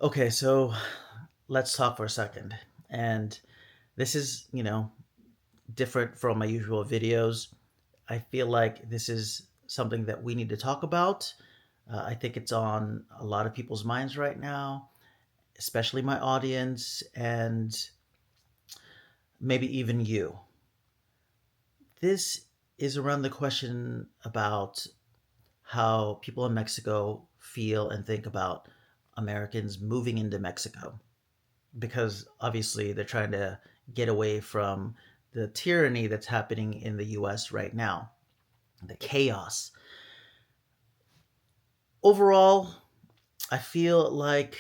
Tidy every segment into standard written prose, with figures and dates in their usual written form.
Okay, so let's talk for a second. And this is, different from my usual videos. I feel like this is something that we need to talk about. I think it's on a lot of people's minds right now, especially my audience and maybe even you. This is around the question about how people in Mexico feel and think about Americans moving into Mexico. Because obviously they're trying to get away from the tyranny that's happening in the US right now, the chaos. Overall, I feel like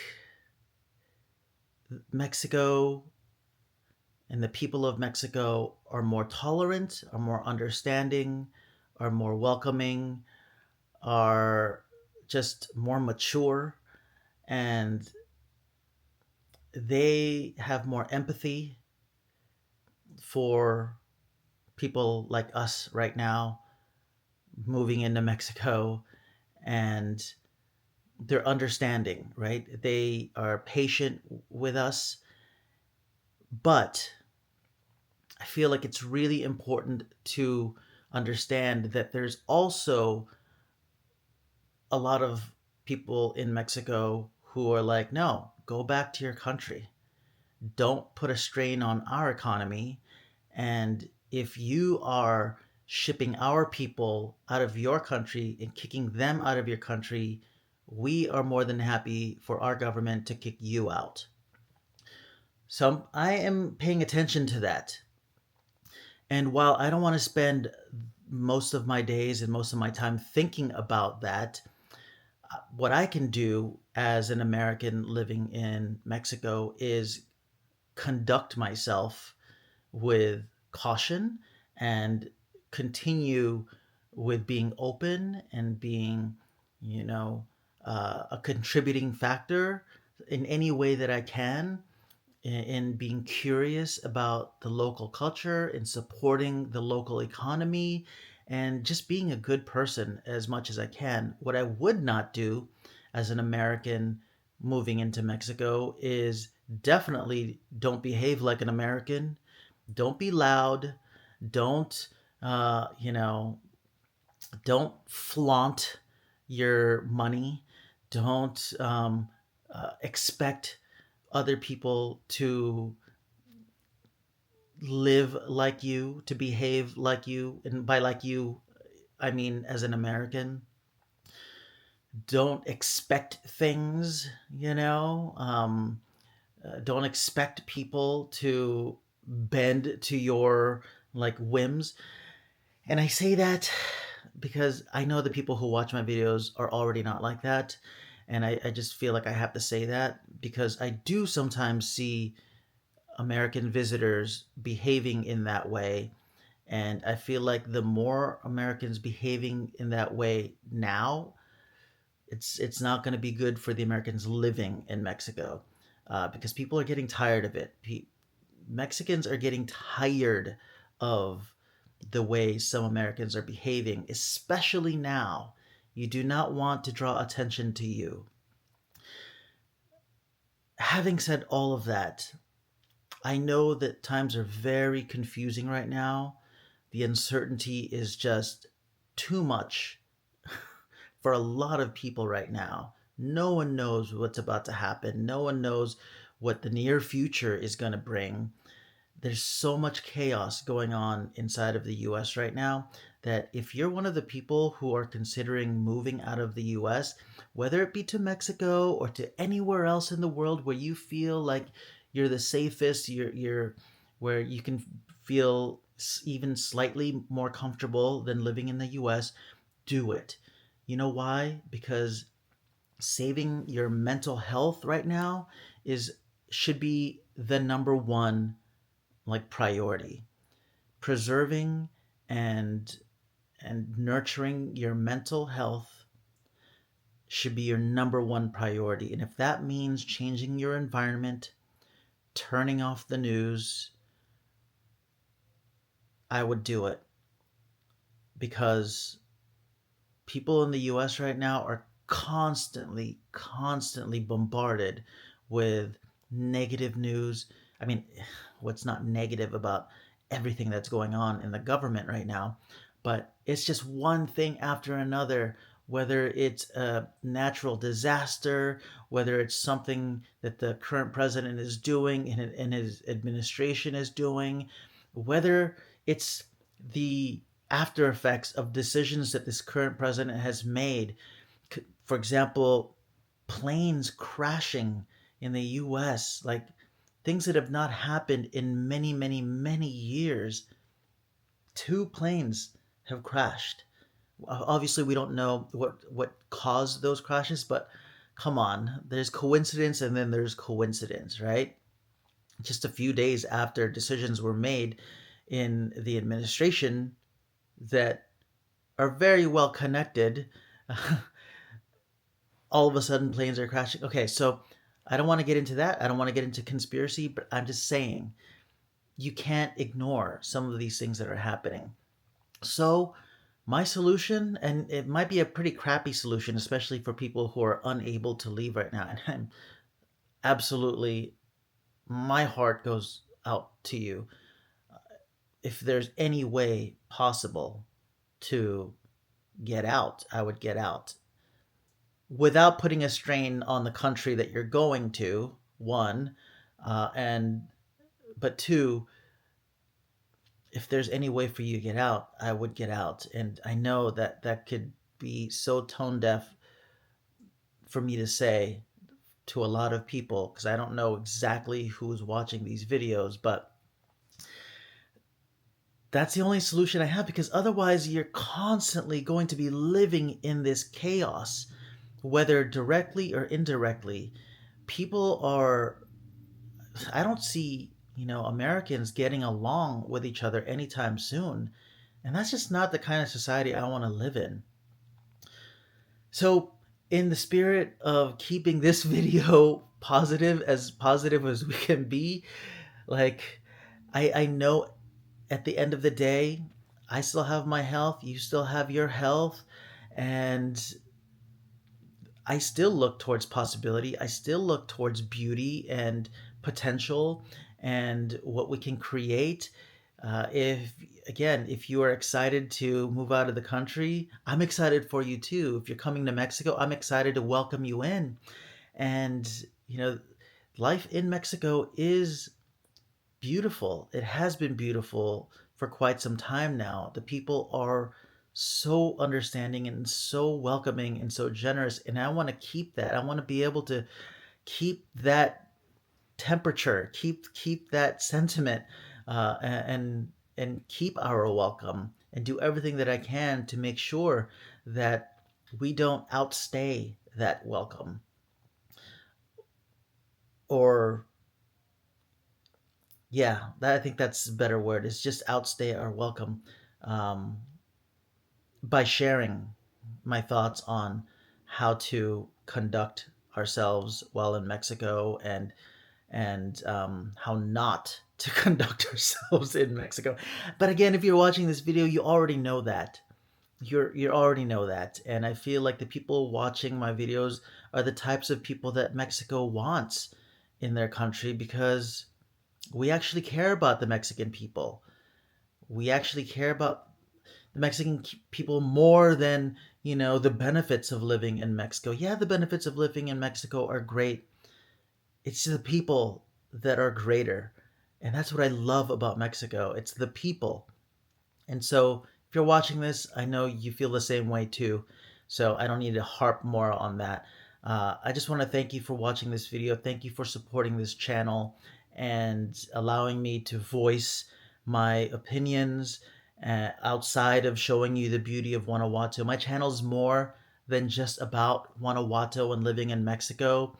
Mexico and the people of Mexico are more tolerant, are more understanding, are more welcoming, are just more mature, and they have more empathy for people like us right now moving into Mexico, and they're understanding, right? They are patient with us, but I feel like it's really important to understand that there's also a lot of people in Mexico who are like, no, go back to your country. Don't put a strain on our economy. And if you are shipping our people out of your country and kicking them out of your country, we are more than happy for our government to kick you out. So I am paying attention to that. And while I don't want to spend most of my days and most of my time thinking about that, what I can do as an American living in Mexico is conduct myself with caution and continue with being open and being, you know, a contributing factor in any way that I can, in being curious about the local culture, in supporting the local economy, and just being a good person as much as I can. What I would not do as an American moving into Mexico is definitely don't behave like an American. Don't be loud. Don't, uh, you know, don't flaunt your money. Don't expect other people to live like you, to behave like you. And by like you, I mean as an American. Don't expect things, don't expect people to bend to your like whims. And I say that because I know the people who watch my videos are already not like that. And I just feel like I have to say that because I do sometimes see American visitors behaving in that way. And I feel like the more Americans behaving in that way now, it's not going to be good for the Americans living in Mexico, because people are getting tired of it. Mexicans are getting tired of the way some Americans are behaving, especially now. You do not want to draw attention to you. Having said all of that, I know that times are very confusing right now. The uncertainty is just too much for a lot of people right now. No one knows what's about to happen. No one knows what the near future is going to bring. There's so much chaos going on inside of the US right now that if you're one of the people who are considering moving out of the US, whether it be to Mexico or to anywhere else in the world where you feel like you're the safest, you're where you can feel even slightly more comfortable than living in the US, do it. You know why? Because saving your mental health right now is should be the number one like priority. Preserving and nurturing your mental health should be your number one priority. And if that means changing your environment, turning off the news, I would do it because people in the US right now are constantly bombarded with negative news. I mean, what's not negative about everything that's going on in the government right now? But it's just one thing after another, whether it's a natural disaster, whether it's something that the current president is doing and his administration is doing, whether it's the after effects of decisions that this current president has made. For example, planes crashing in the US, like things that have not happened in many years. Two planes have crashed. Obviously, we don't know what caused those crashes, but come on, there's coincidence and then there's coincidence, right? Just a few days after decisions were made in the administration that are very well connected, all of a sudden planes are crashing. Okay, so I don't want to get into that. I don't want to get into conspiracy, but I'm just saying you can't ignore some of these things that are happening. So, my solution, and it might be a pretty crappy solution, especially for people who are unable to leave right now, and I'm absolutely, my heart goes out to you. If there's any way possible to get out, I would get out without putting a strain on the country that you're going to, one, and but two, if there's any way for you to get out, I would get out. And I know that that could be so tone deaf for me to say to a lot of people because I don't know exactly who's watching these videos, but that's the only solution I have, because otherwise you're constantly going to be living in this chaos, whether directly or indirectly. People are, I don't see, Americans getting along with each other anytime soon. And that's just not the kind of society I want to live in. So, in the spirit of keeping this video positive as we can be, like, I know at the end of the day, I still have my health, you still have your health, and I still look towards possibility. I still look towards beauty and potential and what we can create. If again, if you are excited to move out of the country, I'm excited for you too. If you're coming to Mexico, I'm excited to welcome you in. And you know, life in Mexico is beautiful. It has been beautiful for quite some time now. The people are so understanding and so welcoming and so generous, and I want to keep that. I want to be able to keep that temperature, keep that sentiment, and keep our welcome, and do everything that I can to make sure that we don't outstay that welcome, or yeah, I think that's a better word. Is just outstay our welcome, um, by sharing my thoughts on how to conduct ourselves while in Mexico, and how not to conduct ourselves in Mexico. But again, if you're watching this video, you already know that. You already know that, and I feel like the people watching my videos are the types of people that Mexico wants in their country, because we actually care about the Mexican people. We actually care about the Mexican people more than, the benefits of living in Mexico. Yeah, the benefits of living in Mexico are great. It's the people that are greater. And that's what I love about Mexico. It's the people. And so if you're watching this, I know you feel the same way too. So I don't need to harp more on that. I just want to thank you for watching this video. Thank you for supporting this channel and allowing me to voice my opinions outside of showing you the beauty of Guanajuato. My channel is more than just about Guanajuato and living in Mexico.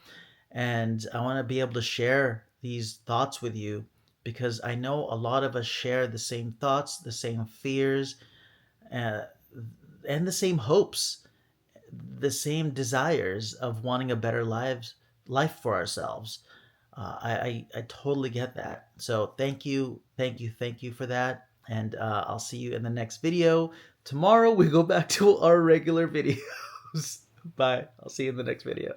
And I want to be able to share these thoughts with you, because I know a lot of us share the same thoughts, the same fears, uh, and the same hopes, the same desires of wanting a better life for ourselves. I totally get that. So thank you for that. And I'll see you in the next video. Tomorrow we go back to our regular videos. Bye. I'll see you in the next video.